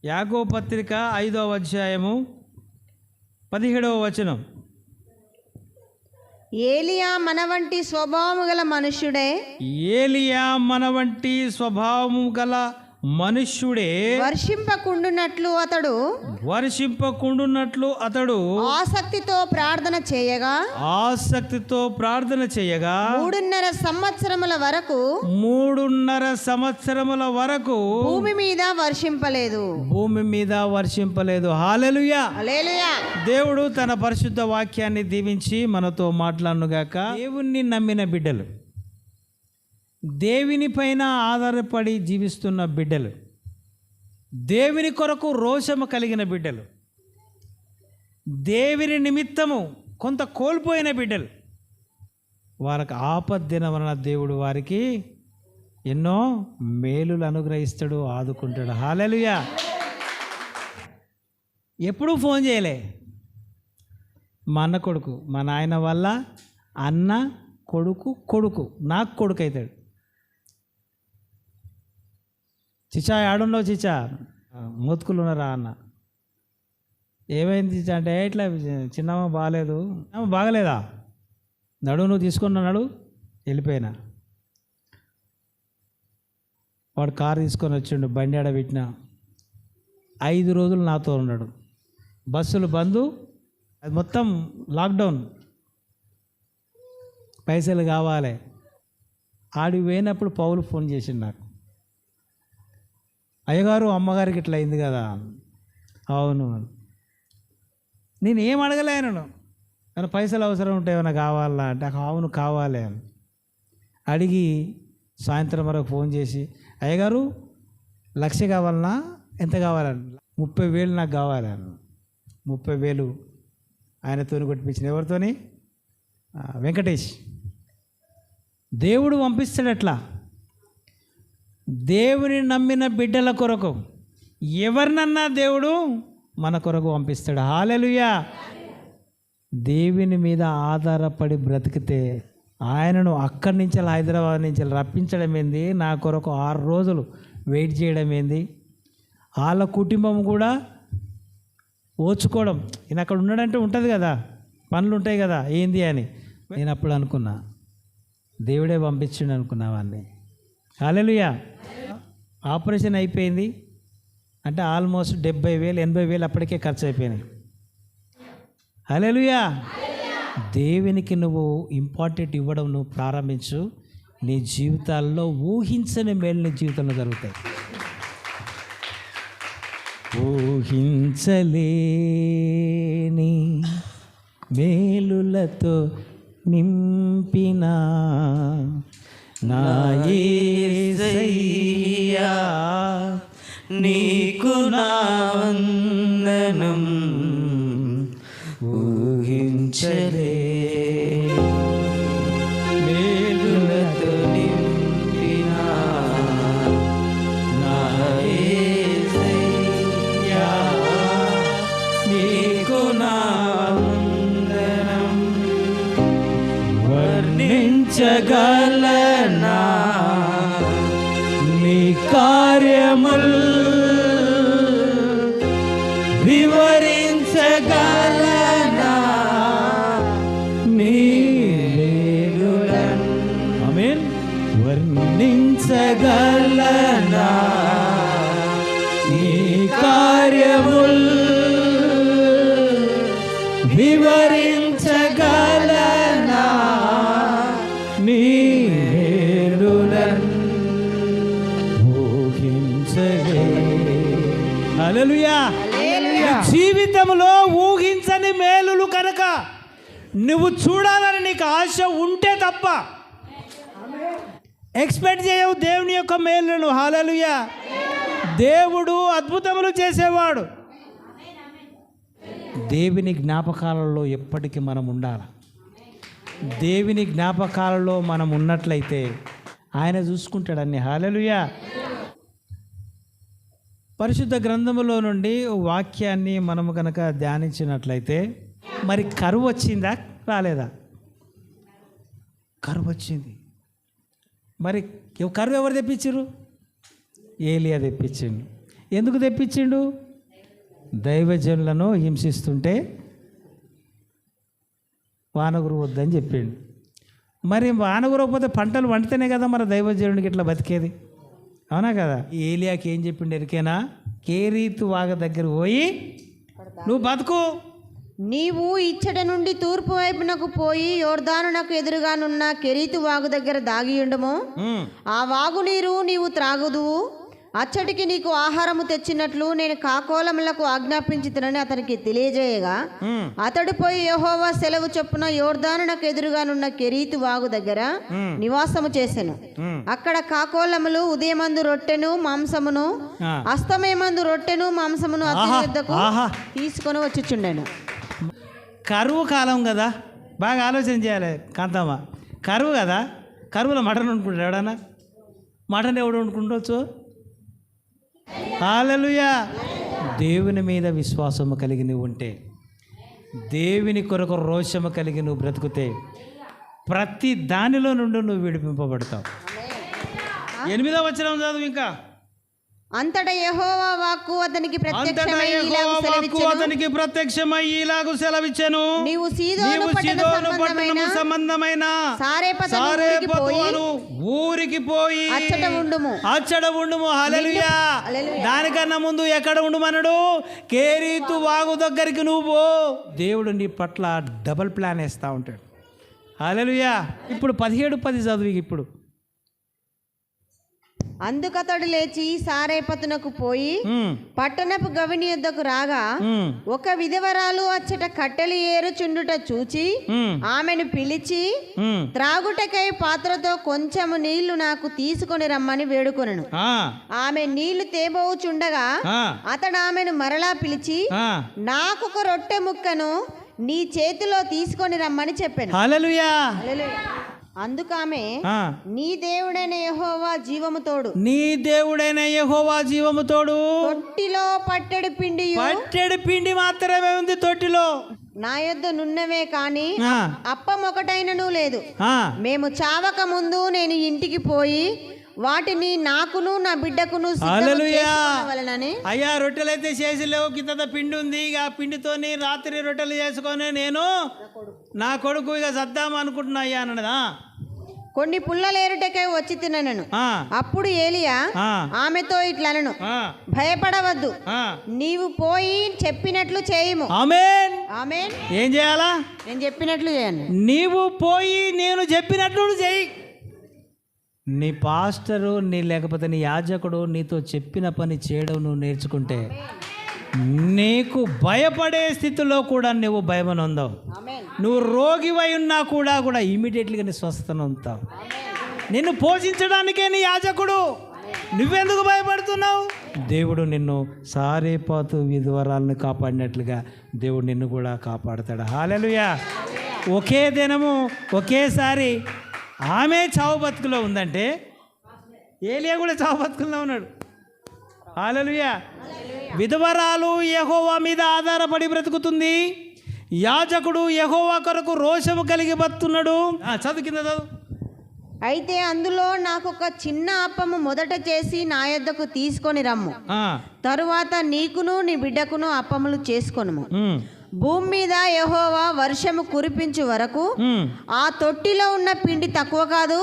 యాకోబు పత్రిక 5వ అధ్యాయము 17వ వచనం. ఏలియా మన వంటి స్వభావము గల మనుష్యుడే, ఏలియా మన వంటి స్వభావము గల మనుష్యుడే, వర్షింపకుండునట్లు అతడు ఆసక్తితో ప్రార్థన చేయగా 3.5 సంవత్సరముల వరకు భూమి మీద వర్షింపలేదు. హల్లెలూయా. హల్లెలూయా. దేవుడు తన పరిశుద్ధ వాక్యాన్ని దీవించి మనతో మాట్లాడునుగాక. దేవుణ్ణి నమ్మిన బిడ్డలు, దేవుని పైన ఆధారపడి జీవిస్తున్న బిడ్డలు, దేవుని కొరకు రోషము కలిగిన బిడ్డలు, దేవుని నిమిత్తము కొంత కోల్పోయిన బిడ్డలు, వారికి ఆపద్దిన వలన దేవుడు వారికి ఎన్నో మేలులు అనుగ్రహిస్తాడు, ఆదుకుంటాడు. హల్లెలూయా. ఎప్పుడూ ఫోన్ చేయలే. మా అన్న కొడుకు, మా నాయన వల్ల అన్న కొడుకు నాకు కొడుకు అవుతాడు. చిచ్చా ఆడున్నావు చిచ్చా, మూతుకులు ఉన్నారా అన్న. ఏమైంది చిచ్చా అంటే, ఇట్లా చిన్నమ్మ బాగాలేదు. బాగలేదా, నువ్వు తీసుకున్నాడు. వెళ్ళిపోయినా. వాడు కారు తీసుకొని వచ్చిండు, బండి ఆడ పెట్టిన. 5 రోజులు నాతో ఉన్నాడు. బస్సులు బంద్, అది మొత్తం లాక్డౌన్. పైసలు కావాలి. ఆడికి పోయినప్పుడు పౌలు ఫోన్ చేసిండు నాకు. అయ్యగారు, అమ్మగారికి ఇట్లా అయింది కదా. అవును. నేను ఏం అడగలేను, కానీ పైసలు అవసరం ఉంటే ఏమైనా కావాలా అంటే, అవును కావాలి అని అడిగి సాయంత్రం వరకు ఫోన్ చేసి, అయ్యగారు 1,00,000 కావాలన్నా, ఎంత కావాలని, 30,000 నాకు కావాలని. 30,000 ఆయనతో కొట్టించిన. ఎవరితోని? వెంకటేష్. దేవుడు పంపిస్తాడు అట్లా. దేవుని నమ్మిన బిడ్డల కొరకు ఎవరినన్నా దేవుడు మన కొరకు పంపిస్తాడు. హల్లెలూయా. దేవుని మీద ఆధారపడి బ్రతికితే ఆయనను అక్కడి నుంచి హైదరాబాద్ నుంచి రప్పించడం ఏంది, నా కొరకు 6 రోజులు వెయిట్ చేయడం ఏంది, వాళ్ళ కుటుంబం కూడా ఓచుకోవడం. ఈయన అక్కడ ఉన్నాడంటే ఉంటుంది కదా, పనులు ఉంటాయి కదా, ఏంది అని నేను అప్పుడు అనుకున్నా. దేవుడే పంపించిండు అనుకున్నావాన్ని. హల్లెలూయా. ఆపరేషన్ అయిపోయింది అంటే ఆల్మోస్ట్ 70,000 80,000 అప్పటికే ఖర్చు అయిపోయినాయి. హల్లెలూయా. దేవునికి నువ్వు ఇంపార్టెంట్ ఇవ్వడం నువ్వు ప్రారంభించు. నీ జీవితాల్లో ఊహించని మేలు నీ జీవితంలో జరుగుతాయి. ఊహించలేని మేలులతో నింపిన నా యేసయ్యా, నీకు నా వందనం. ఊహించలే మేలులతో నింపిన నా యేసయ్యా, నీకు నా వందనం. వర్ణించగలనా నీ కార్యముల్, వివరించగలనా నీ మేలులను. ఆమేన్. వర్ణించగలనా నీ కార్యముల్, వివరించగలనా నీ మేలులను. ఊహించలే. హల్లెలూయా. జీవితంలో ఊహించని మేలులు కనుక నువ్వు చూడాలని నీకు ఆశ ఉంటే తప్ప ఎక్స్పెక్ట్ చేయవు దేవుని యొక్క మేలులను. హల్లెలూయా. దేవుడు అద్భుతములు చేసేవాడు. దేవుని జ్ఞాపకాలలో ఎప్పటికీ మనం ఉండాలి. దేవుని జ్ఞాపకాలలో మనం ఉన్నట్లయితే ఆయన చూసుకుంటాడన్ని. హల్లెలూయా. పరిశుద్ధ గ్రంథములో నుండి వాక్యాన్ని మనము కనుక ధ్యానించినట్లయితే, మరి కరువు వచ్చిందా రాలేదా? కరువు వచ్చింది. మరి కరువు ఎవరు తెప్పించారు? ఏలియా తెప్పించిండు. ఎందుకు తెప్పించిండు? దైవజనులను హింసిస్తుంటే వాన కురవద్దని చెప్పిండు. మరి వాన కురవకపోతే పంటలు వండితేనే కదా మరి దైవజనుడికి ఇట్లా బతికేది, అవునా కదా? ఏలియాకి ఏం చెప్పిండు ఎరికేనా? కేరీతు వాగ దగ్గర పోయి నువ్వు బతుకు, నీవు ఇచ్చట నుండి తూర్పు వైపునకు పోయి యోర్దానునకు ఎదురుగానున్న కెరీతు వాగు దగ్గర దాగియుండము. ఆ వాగు నీరు నీవు త్రాగుదువు. అచ్చటికి నీకు ఆహారము తెచ్చినట్లు నేను కాకోలములకు ఆజ్ఞాపించుతునని అతనికి తెలియజేయగా అతడు పోయి యెహోవా సెలవు చొప్పున యోర్దానునకు ఎదురుగానున్న కెరీతు వాగు దగ్గర నివాసము చేసెను. అక్కడ కాకోలములు ఉదయమందు రొట్టెను మాంసమును అస్తమయమందు రొట్టెను మాంసమును అతని యొద్దకు తీసుకొని వచ్చుచుండెను. కరువు కాలం కదా, బాగా ఆలోచన చేయాలి కాంతమ్మ. కరువు కదా, కరువులో మటన్ వండుకుంటాడు ఎవడన్నా? మటన్ ఎవడు వండుకుంటవచ్చు? హల్లెలూయా. దేవుని మీద విశ్వాసము కలిగి నువ్వు ఉంటే, దేవుని కొరకు రోషము కలిగి నువ్వు బ్రతుకుతే ప్రతి దానిలో నుండి నువ్వు విడిపింపబడతావు. 8వ వచనం చదువు ఇంకా. అంతటా యెహోవా వాక్కు అతనికి ప్రత్యక్షమై ఇలాగు సెలవిచ్చెను, నీవు సీదోను పట్టణము సంబంధమైన సారెపతును ఊరికి పోయి అచ్చట ఉండుము. హల్లెలూయా. దానికన్నా ముందు ఎక్కడ ఉండుమన్నాడు? కేరీతు వాగు దగ్గరికి నువ్వు పో. దేవుడు నీ పట్ల డబల్ ప్లాన్ వేస్తూ ఉంటాడు. హల్లెలూయా. ఇప్పుడు 17:10 చదువు. ఇప్పుడు అందుకతడు లేచి సారేపతునకు పోయి పట్టణపు గవిని యొద్దకు రాగా ఒక విధవరాలు అచ్చట కట్టెలు ఏరుచుండుట చూచి ఆమెను పిలిచి త్రాగుటకై పాత్రతో కొంచెము నీళ్లు నాకు తీసుకొని రమ్మని వేడుకొనెను. ఆమె నీళ్లు తేబోచుండగా అతడు ఆమెను మరలా పిలిచి నాకొక రొట్టె ముక్కను నీ చేతిలో తీసుకొని రమ్మని చెప్పాను. హల్లెలూయా. అందుకామె నీ దేవుడైన యెహోవా జీవము తోడు, నీ దేవుడైన యెహోవా జీవము తోడు, తొట్టిలో పట్టెడు పిండి మాత్రమే ఉంది తొట్టిలో, నా యొద్ద నున్నవే కాని అప్పం ఒకటైనను లేదు. మేము చావక ముందు నేను ఇంటికి పోయి వాటిని నాకును నా బిడ్డకును సిద్ధమని. అయ్యా, రొట్టెలు అయితే చేసి లేవు, కింద పిండి ఉంది. ఇక ఆ పిండితోని రాత్రి రొట్టెలు చేసుకొని నేను నా కొడుకు ఇక సద్దాం అనుకుంటున్నా అయ్యా అన్నదా. కొన్ని పుల్లలేరుటకై వచ్చి తినను. అప్పుడు ఏలియా ఆమెతో ఇట్లనను, భయపడవద్దు, నీవు పోయి చెప్పినట్లు చేయము. ఆమేన్. ఆమేన్. ఏం చేయాలా? నేను చెప్పినట్లు చేయను. నీవు పోయి నేను చెప్పినట్లు చేయి. నీ పాస్టరు లేకపోతే నీ యాజకుడు నీతో చెప్పిన పని చేయడం నువ్వు నేర్చుకుంటే నీకు భయపడే స్థితిలో కూడా నువ్వు భయమని ఉందావు. నువ్వు రోగివై ఉన్నా కూడా ఇమీడియట్లీగా నీ స్వస్థతను ఉంటావు. నిన్ను పోషించడానికే నీ యాజకుడు. నువ్వెందుకు భయపడుతున్నావు? దేవుడు నిన్ను సారేపాతు విధవరాలను కాపాడినట్లుగా దేవుడు నిన్ను కూడా కాపాడుతాడు. హల్లెలూయా. ఒకే దినము ఒకేసారి ఆమె చావు బతుకులో ఉందంటే ఏలియా కూడా చావు బతుకుల్లో ఉన్నాడు. హల్లెలూయా. విధవరాలు యెహోవా మీద ఆధారపడి బ్రతుకుతుంది. యాజకుడు యెహోవా కొరకు రోషము కలిగి బతున్నాడు. చదువు కింద చదువు. అయితే అందులో నాకొక చిన్న అప్పము మొదట చేసి నా యొద్దకు తీసుకొని రమ్ము. తరువాత నీకును నీ బిడ్డకును అప్పములు చేసుకొనుము. భూమి మీద యెహోవా వర్షము కురిపించు వరకు ఆ తొట్టిలో ఉన్న పిండి తక్కువ కాదు,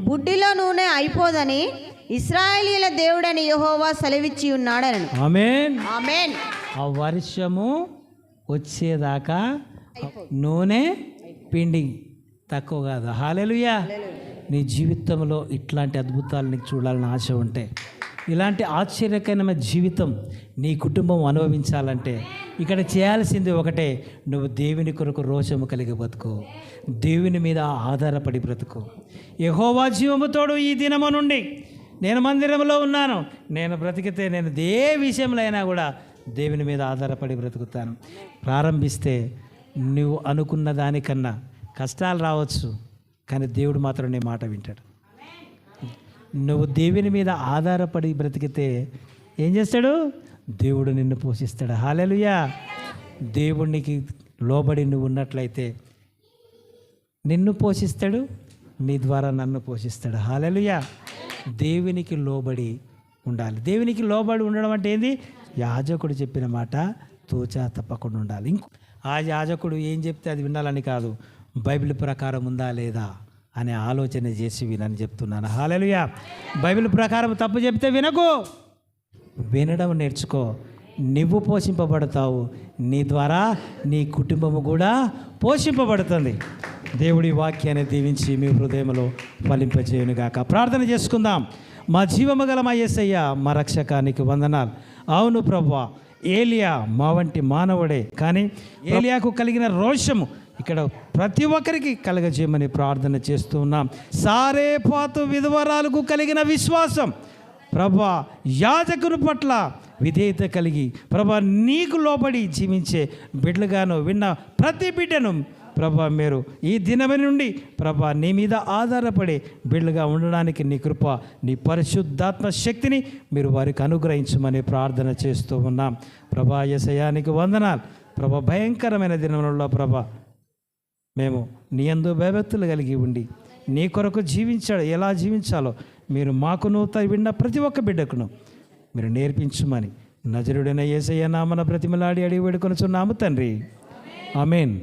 బుడ్డిలో నూనె అయిపోదని ఇశ్రాయేలీయుల దేవుడని యెహోవా సెలవిచ్చి ఉన్నాడని. ఆమేన్. ఆమేన్. ఆ వర్షము వచ్చేదాకా నూనె పిండి తక్కువ కాదు. హల్లెలూయా. నీ జీవితంలో ఇట్లాంటి అద్భుతాలు నీకు చూడాలని ఆశ ఉంటే, ఇలాంటి ఆశ్చర్యకరమైన జీవితం నీ కుటుంబం అనుభవించాలంటే ఇక్కడ చేయాల్సింది ఒకటే, నువ్వు దేవుని కొరకు రోషము కలిగి బ్రతుకు, దేవుని మీద ఆధారపడి బ్రతుకు. యెహోవా జీవముతోడు ఈ దినము నుండి నేను మందిరంలో ఉన్నాను, నేను బ్రతికితే నేను ఏ విషయంలో అయినా కూడా దేవుని మీద ఆధారపడి బ్రతుకుతాను. ప్రారంభిస్తే నువ్వు అనుకున్న దానికన్నా కష్టాలు రావచ్చు, కానీ దేవుడు మాత్రం నీ మాట వింటాడు. నువ్వు దేవుని మీద ఆధారపడి బ్రతికితే ఏం చేస్తాడు? దేవుడు నిన్ను పోషిస్తాడు. హల్లెలూయా. దేవునికి లోబడి నువ్వు ఉన్నట్లయితే నిన్ను పోషిస్తాడు, నీ ద్వారా నన్ను పోషిస్తాడు. హల్లెలూయా. దేవునికి లోబడి ఉండాలి. దేవునికి లోబడి ఉండడం అంటే ఏంది? యాజకుడు చెప్పిన మాట తూచా తప్పకుండా ఉండాలి. ఆ యాజకుడు ఏం చెప్తే అది వినాలని కాదు, బైబిల్ ప్రకారం ఉందా లేదా అనే ఆలోచన చేసి వినని చెప్తున్నాను. హల్లెలూయా. బైబిల్ ప్రకారం తప్పు చెప్తే వినకు, వినడం నేర్చుకో. నువ్వు పోషింపబడతావు, నీ ద్వారా నీ కుటుంబము కూడా పోషింపబడుతుంది. దేవుడి వాక్యాన్ని దీవించి మీ హృదయంలో ఫలింపజేయునుగాక. ప్రార్థన చేసుకుందాం. మా జీవము గల మా యేసయ్య, మా రక్షకానికి వందనాలు. అవును ప్రభువా, ఏలియా మా వంటి మానవుడే, కానీ ఏలియాకు కలిగిన రోషము ఇక్కడ ప్రతి ఒక్కరికి కలగజేయమని ప్రార్థన చేస్తూ ఉన్నాం. సారేపాతు విధవరాలకు కలిగిన విశ్వాసం ప్రభా, యాజకుని పట్ల విధేయత కలిగి ప్రభా నీకు లోబడి జీవించే బిడ్డలుగాను విన్న ప్రతి బిడ్డను ప్రభా మీరు ఈ దినమే నుండి ప్రభా నీ మీద ఆధారపడే బిడ్డలుగా ఉండడానికి నీ కృప, నీ పరిశుద్ధాత్మ శక్తిని మీరు వారికి అనుగ్రహించమని ప్రార్థన చేస్తూ ఉన్నాం. ప్రభా యేసయ్యానికి వందనాలు. ప్రభా భయంకరమైన దినములలో ప్రభా మేము నీ యందు భయభక్తులు కలిగి ఉండి నీ కొరకు ఎలా జీవించాలో మీరు మాకును విన్న ప్రతి ఒక్క బిడ్డకును మీరు నేర్పించమని నజరుడైన యేసయ్య నామమున బ్రతిమలాడి అడిగి వేడుకొనుచున్నాము తండ్రి. ఆమేన్.